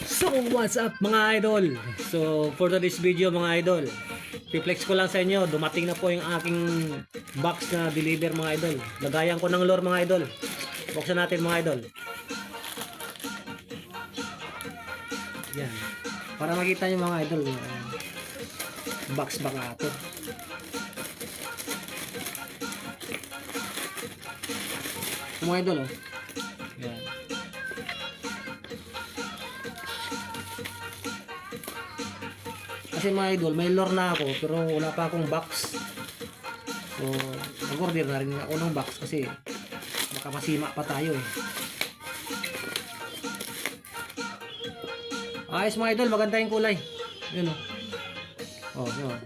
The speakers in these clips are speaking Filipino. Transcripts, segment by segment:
So what's up mga idol? So for today's video mga idol, piplex ko lang sa inyo, dumating na po yung aking box na deliver mga idol. Lagayan ko ng lure mga idol. Buksan natin mga idol. Yan. Para makita nyo mga idol, box baka ito. Mga idol oh. Yan. Kasi mga idol, may lure na ako pero wala pa akong box. So, nag-order na rin ako ng box kasi baka masima pa tayo eh. Ayos mga idol, maganda yung kulay. Yun o. Oh, yun.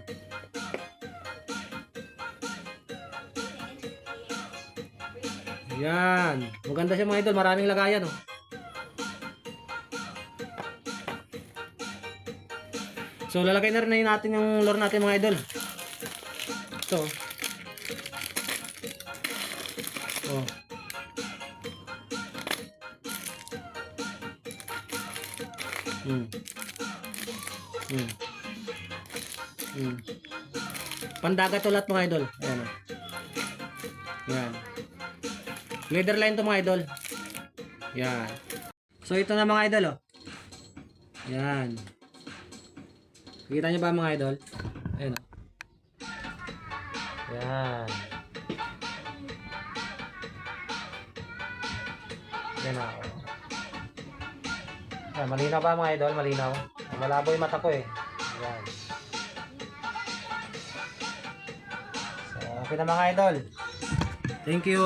Yan. Maganda siya mga idol, maraming lagayan o. So, lalagay na rin natin yung lure natin mga idol. Ito. Oh. Pandagat ulit mga idol. Ayan. Yan. Leader line to mga idol. Yan. So, ito na mga idol oh. Yan. Kita nyo ba mga idol? Ayan o. Yan. Yan o. Yan, malinaw ba mga idol? Malinaw. Malabo yung mata ko eh. Yan. So, okay na mga idol. Thank you.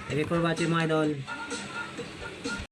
Thank you for watching mga idol.